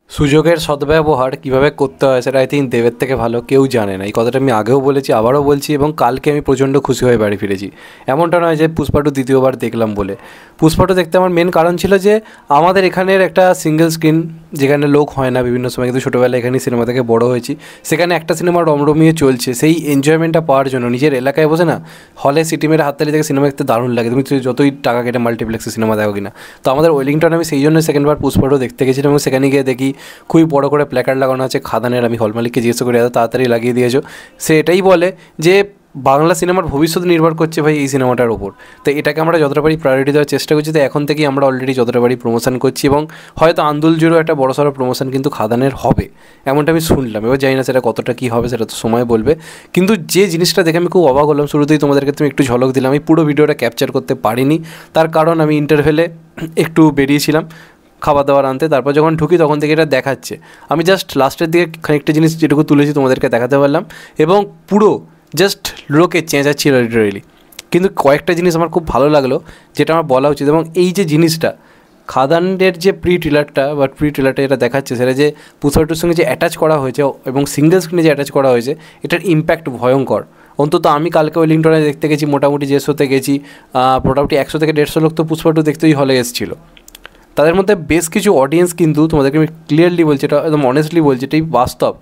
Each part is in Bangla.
সুযোগের সদ্ব্যবহার কীভাবে করতে হয় সেটা আই থিঙ্ক দেবের থেকে ভালো কেউ জানে না। এই কথাটা আমি আগেও বলেছি, আবারও বলছি, এবং কালকে আমি প্রচণ্ড খুশি হয়ে বাড়ি ফিরেছি। এমনটা নয় যে পুষ্পা টু দ্বিতীয়বার দেখলাম বলে। পুষ্পা টু দেখতে আমার মেন কারণ ছিল যে আমাদের এখানের একটা সিঙ্গেল স্ক্রিন যেখানে লোক হয় না বিভিন্ন সময়, কিন্তু ছোটোবেলায় এখানে সিনেমা থেকে বড় হয়েছি, সেখানে একটা সিনেমা রমরমিয়ে চলছে, সেই এনজয়মেন্টটা পাওয়ার জন্য নিজের এলাকায় বসে না হলে সিটি মেরে হাততালি থেকে সিনেমা দেখতে দারুণ লাগে, তুমি যতই টাকা কেটে মাল্টিপ্লেক্সে সিনেমা দেখো কিনা। তো আমাদের ওয়েলিংটন আমি সেই জন্য সেকেন্ডবার পুষ্পা টু দেখতে গেছিলাম, এবং সেখানে গিয়ে দেখি খুবই বড় করে প্ল্যাকার্ড লাগানো আছে খাদানের। আমি হল মালিককে জিজ্ঞেস করি এত তাড়াতাড়ি লাগিয়ে দিয়েছো, সে এটাই বলে যে বাংলা সিনেমার ভবিষ্যৎ নির্ভর করছে ভাই এই সিনেমাটার ওপর। তো এটাকে আমরা যতটা পারি প্রায়োরিটি দেওয়ার চেষ্টা করছি। তো এখন থেকেই আমরা অলরেডি যতটা পারি প্রমোশন করছি, এবং হয়তো আন্দোল জুড়েও একটা বড়সড় প্রমোশন কিন্তু খাদানের হবে, এমনটা আমি শুনলাম। এবার জানি না সেটা কতটা কী হবে, সেটা তো সময় বলবে। কিন্তু যে জিনিসটা দেখে আমি খুব অবাক হলাম, শুরুতেই তোমাদেরকে তুমি একটু ঝলক দিলাম, আমি পুরো ভিডিওটা ক্যাপচার করতে পারিনি, তার কারণ আমি ইন্টারভেলে একটু বেরিয়েছিলাম খাবার দাবার আনতে। তারপর যখন ঢুকি তখন থেকে এটা দেখাচ্ছে, আমি জাস্ট লাস্টের দিকে খানিকটা জিনিস যেটুকু তুলেছি তোমাদেরকে দেখাতে পারলাম, এবং পুরো জাস্ট লোকে চেঁচাচ্ছিল লিটারেলি। কিন্তু কয়েকটা জিনিস আমার খুব ভালো লাগলো যেটা আমার বলা উচিত, এবং এই যে জিনিসটা খাদানের যে প্রি ট্রেলারটা বা প্রি ট্রেলারটা এটা দেখাচ্ছে, সেটা যে পুষ্পা টুর সঙ্গে যে অ্যাটাচ করা হয়েছে এবং সিঙ্গেল স্ক্রিনে যে অ্যাটাচ করা হয়েছে, এটার ইম্প্যাক্ট ভয়ঙ্কর। অন্তত আমি কালকে ওয়েলিংটনে দেখতে গেছি, মোটামুটি যে শোতে গেছি মোটামুটি 100 থেকে 150 লোক তো পুষ্পা টু দেখতেই হলে এসেছিলো। তাদের মধ্যে বেশ কিছু অডিয়েন্স কিন্তু, তোমাদেরকে আমি ক্লিয়ারলি বলছি, এটা একদম অনেস্টলি বলছি, এটাই বাস্তব,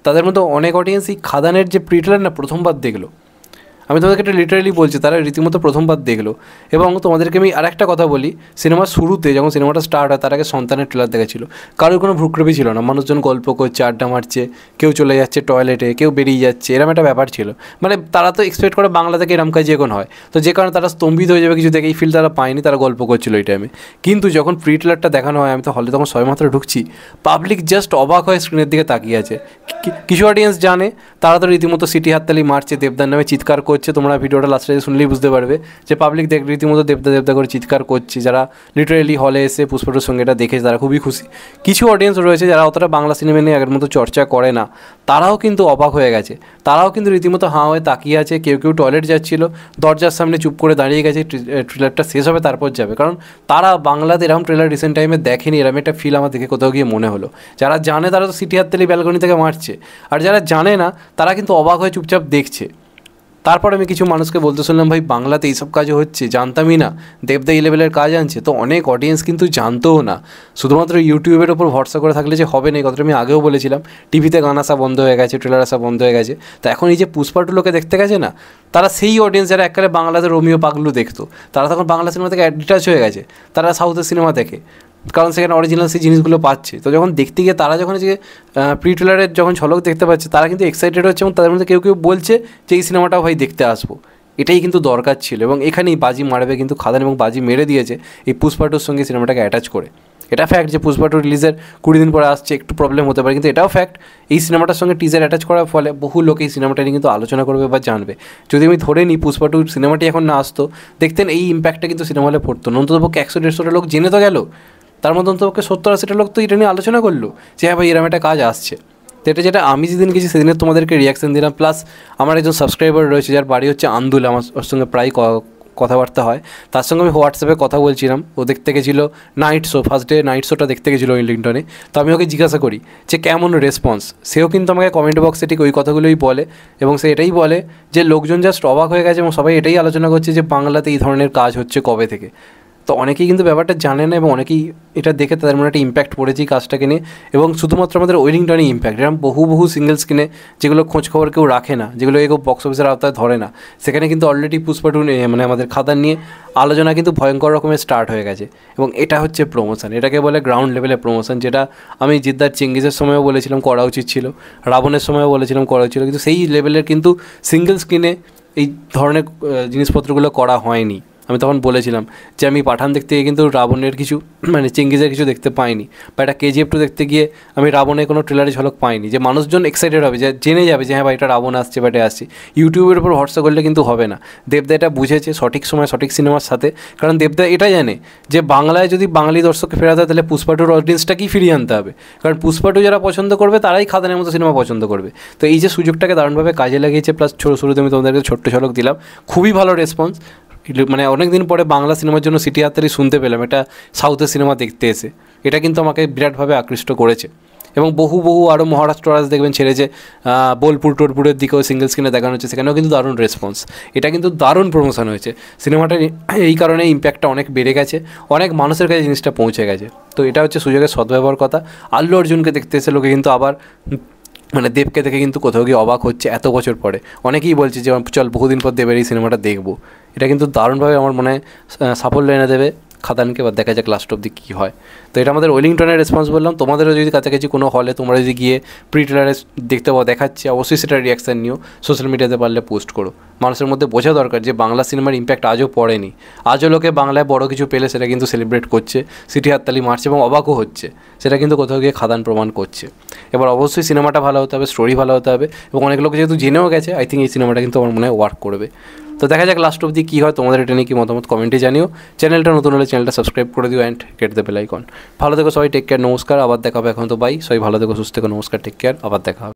তাদের মধ্যে অনেক অডিয়েন্স এই খাদানের যে প্রি ট্রেলার না প্রথমবার দেখলো। আমি তোমাদেরকে এটা লিটারেলি বলছি, তারা রীতিমতো প্রথমবার দেখলো। এবং তোমাদেরকে আমি আর একটা কথা বলি, সিনেমার শুরুতে যখন সিনেমাটা স্টার্ট হয় তার আগে সন্তানের ট্রেলার দেখেছিল, কারোর কোনো ভ্রুক্ষেপই ছিল না, মানুষজন গল্প করছে, আড্ডা মারছে, কেউ চলে যাচ্ছে টয়লেটে, কেউ বেরিয়ে যাচ্ছে, এরকম একটা ব্যাপার ছিল। মানে তারা তো এক্সপেক্ট করে বাংলা থেকে এরম কাজ এখন হয়, তো যে কারণে তারা স্তম্ভিত হয়ে যাবে কিছু দেখে, এই ফিল তারা পায়নি, তারা গল্প করছিল এই টাইমে। কিন্তু যখন প্রি ট্রেলারটা দেখানো হয়, আমি তো হলে তখন সবেমাত্র ঢুকছি, পাবলিক জাস্ট অবাক হয়ে স্ক্রিনের দিকে তাকিয়ে আছে। কিছু অডিয়েন্স জানে, তারা তো রীতিমতো সিটি হাততালি মারছে, দেবদার নামে চিৎকার করছে, তোমরা ভিডিওটা লাস্টে শুনলেই বুঝতে পারবে যে পাবলিক রীতিমতো দেবদা দেবদা করে চিৎকার করছে, যারা লিটারেলি হলে এসে পুষ্পা টুর সঙ্গে এটা দেখে তারা খুবই খুশি। কিছু অডিয়েন্স রয়েছে যারা অতটা বাংলা সিনেমা নিয়ে আগের মতো চর্চা করে না, তারাও কিন্তু অবাক হয়ে গেছে, তারাও কিন্তু রীতিমতো হাঁ হয়ে তাকিয়ে আছে। কেউ কেউ টয়লেট যাচ্ছিল, দরজার সামনে চুপ করে দাঁড়িয়ে গেছে, ট্রেলারটা শেষ হবে তারপর যাবে, কারণ তারা বাংলাতে এরকম ট্রেলার রিসেন্ট টাইমে দেখেনি। এরকম একটা ফিল আমার দেখে কোথাও গিয়ে মনে হলো। যারা জানে তারা তো সিটি হাততালি ব্যালকনি থেকে মারছে, আর যারা জানে না তারা কিন্তু অবাক হয়ে চুপচাপ দেখছে। তারপর আমি কিছু মানুষকে বলতে শুনলাম, ভাই বাংলাতে এইসব কাজও হচ্ছে, জানতামই না, দেবদা এই লেভেলের কাজ আনছে। তো অনেক অডিয়েন্স কিন্তু জানতোও না, শুধুমাত্র ইউটিউবের ওপর ভরসা করে থাকলে যে হবে না, এই কথাটা আমি আগেও বলেছিলাম। টিভিতে গান আসা বন্ধ হয়ে গেছে, ট্রেলার আসা বন্ধ হয়ে গেছে। তো এখন এই যে পুষ্পা টু লোকে দেখতে গেছে না, তারা সেই অডিয়েন্স যারা এককালে বাংলাতে রোমিও পাগলু দেখতো, তারা তখন বাংলা সিনেমা থেকে ডিটাচ হয়ে গেছে, তারা সাউথের সিনেমা দেখে, কারণ সেখানে অরিজিনাল সেই জিনিসগুলো পাচ্ছে। তো যখন দেখতে গিয়ে তারা যখন যে প্রি ট্রেলারের যখন ঝলক দেখতে পাচ্ছে, তারা কিন্তু এক্সাইটেড হচ্ছে, এবং তাদের মধ্যে কেউ কেউ বলছে যে এই সিনেমাটাও ভাই দেখতে আসবো। এটাই কিন্তু দরকার ছিল, এবং এখানেই বাজি মারবে কিন্তু খাদান, এবং বাজি মেরে দিয়েছে এই পুষ্পা টুর সঙ্গে সিনেমাটাকে অ্যাটাচ করে। এটা ফ্যাক্ট যে পুষ্পা টু রিলিজের 20 দিন পরে আসছে, একটু প্রবলেম হতে পারে, কিন্তু এটাও ফ্যাক্ট এই সিনেমাটার সঙ্গে টিজার অ্যাটাচ করার ফলে বহু লোক এই সিনেমাটা নিয়ে কিন্তু আলোচনা করবে বা জানবে। যদি আমি ধরে নিই পুষ্পা টু সিনেমাটি এখন না আসতো, দেখতেন এই ইম্প্যাক্টটা কিন্তু সিনেমা হলে পড়তো না, অন্ততপক্ষে 100-150টা লোক জেনে তো গেল, তার মধ্যে অন্তপক্ষে 70-80টা লোক তো এটা নিয়ে আলোচনা করলো যে হ্যাঁ ভাই এরকম একটা কাজ আসছে। তো এটা যেটা আমি যেদিন গেছি সেদিনের তোমাদেরকে রিয়াকশান দিলাম, প্লাস আমার একজন সাবস্ক্রাইবার রয়েছে যার বাড়ি হচ্ছে আন্দুল, আমার ওর সঙ্গে প্রায় কথাবার্তা হয়, তার সঙ্গে আমি হোয়াটসঅ্যাপে কথা বলছিলাম। ও দেখতে গেছিলো night show, first day night শোটা দেখতে গেছিলো ওয়েলিংটনে। তো আমি ওকে জিজ্ঞাসা করি যে কেমন রেসপন্স, সেও কিন্তু আমাকে কমেন্ট বক্সে ঠিক ওই কথাগুলোই বলে, এবং সে এটাই বলে যে লোকজন জাস্ট অবাক হয়ে গেছে, এবং সবাই এটাই আলোচনা করছে যে বাংলাতে এই ধরনের কাজ হচ্ছে কবে থেকে। তো অনেকেই কিন্তু ব্যাপারটা জানে না, এবং অনেকেই এটা দেখে তাদের মনে একটা ইম্প্যাক্ট পড়েছে এই কাজটাকে নিয়ে, এবং শুধুমাত্র আমাদের ওয়েলিংটনই ইম্প্যাক্ট, এরকম বহু সিঙ্গেল স্ক্রিনে যেগুলো খোঁজ খবর কেউ রাখে না, যেগুলো কেউ বক্স অফিসের আওতায় ধরে না, সেখানে কিন্তু অলরেডি পুষ্পা টু মানে আমাদের খাদান নিয়ে আলোচনা কিন্তু ভয়ঙ্কর রকমের স্টার্ট হয়ে গেছে। এবং এটা হচ্ছে প্রমোশন, এটাকে বলে গ্রাউন্ড লেভেলের প্রমোশন, যেটা আমি জিদ্দার চেঙ্গিজের সময়ও বলেছিলাম করা উচিত ছিল, রাবণের সময়ও বলেছিলাম করা উচিত ছিল, কিন্তু সেই লেভেলের কিন্তু সিঙ্গেল স্ক্রিনে এই ধরনের জিনিসপত্রগুলো করা হয়নি। আমি তখন বলেছিলাম যে আমি পাঠান দেখতে গিয়ে কিন্তু রাবণের কিছু মানে চেঙ্গিজের কিছু দেখতে পাইনি, বা একটা KGF 2 দেখতে গিয়ে আমি রাবণের কোনো ট্রেলারে ঝলক পাইনি, যে মানুষজন এক্সাইটেড হবে, যে জেনে যাবে যে হ্যাঁ ভাই এটা রাবণ আসছে বা এটা আসছে। ইউটিউবের উপর ভরসা করলে কিন্তু হবে না। দেবদা এটা বুঝেছে সঠিক সময় সঠিক সিনেমার সাথে, কারণ দেবদা এটা জানে যে বাংলায় যদি বাঙালি দর্শককে ফেরাতে হয় তাহলে পুষ্পা টুর অডিয়েন্সটাকেই ফিরিয়ে আনতে হবে, কারণ পুষ্পা টু যারা পছন্দ করবে তারাই খাদানের মতো সিনেমা পছন্দ করবে। তো এই যে সুযোগটাকে দারুণভাবে কাজে লাগিয়েছে, প্লাস শুরুতে আমি তোমাদেরকে ছোট্ট ঝলক দিলাম, খুবই ভালো রেসপন্স। মানে অনেক দিন পরে বাংলা সিনেমার জন্য সিটি হাততালি শুনতে পেলাম এটা সাউথের সিনেমা দেখতে এসে। এটা কিন্তু আমাকে বিরাটভাবে আকৃষ্ট করেছে। এবং বহু আরও মহারাষ্ট্র দেখবেন ছেড়েছে, বোলপুর টোলপুরের দিকেও সিঙ্গেল স্ক্রিনে দেখানো হচ্ছে, সেখানেও কিন্তু দারুণ রেসপন্স। এটা কিন্তু দারুণ প্রমোশন হয়েছে সিনেমাটার, এই কারণে ইম্প্যাক্টটা অনেক বেড়ে গেছে, অনেক মানুষের কাছে জিনিসটা পৌঁছে গেছে। তো এটা হচ্ছে সুযোগের সদ্ব্যবহার কথা। আল্লু অর্জুনকে দেখতে এসে লোকে কিন্তু আবার মানে দেবকে দেখে কিন্তু কোথাও গিয়ে অবাক হচ্ছে এত বছর পরে। অনেকেই বলছে যে চল বহুদিন পর দেবের এই সিনেমাটা দেখবো। এটা কিন্তু দারুণভাবে আমার মনে হয় সাফল্য এনে দেবে খাদানকে। বা দেখা যাক লাস্ট অব্দি কী হয়। তো এটা আমাদের ওয়েলিংটনের রেসপন্স বললাম। তোমাদেরও যদি কাছাকাছি কোনো হলে তোমরা যদি গিয়ে প্রি ট্রেলারে দেখতে পাও, দেখাচ্ছে, অবশ্যই সেটা রিয়াকশান নিও, সোশ্যাল মিডিয়াতে পারলে পোস্ট করো। মানুষের মধ্যে বোঝা দরকার যে বাংলা সিনেমার ইম্প্যাক্ট আজও পড়েনি। আজও লোকে বাংলায় বড় কিছু পেলে সেটা কিন্তু সেলিব্রেট করছে, সিটি হাততালি মারছে এবং অবাকও হচ্ছে। সেটা কিন্তু কোথাও গিয়ে খাদান প্রমাণ করছে। এবার অবশ্যই সিনেমাটা ভালো হতে হবে, স্টোরি ভালো হতে হবে, এবং অনেক লোক যেহেতু জেনেও গেছে, আই থিঙ্ক এই সিনেমাটা কিন্তু আমার মনে হয় ওয়ার্ক করবে। তো দেখা যাক লাস্ট অবধি কী হয়। তোমাদের এটা নিয়ে কি মতামত কমেন্টে জানিও। চ্যানেলটা নতুন হলে চ্যানেলটা সাবস্ক্রাইব করে দিও and get the bell icon. ভালো থেকো সবাই, টেক কেয়ার, নমস্কার, আবার দেখা হবে। এখন তো বাই, সবাই ভালো থেকো, সুস্থ থেকো, নমস্কার, টেক কেয়ার, আবার দেখা হবে।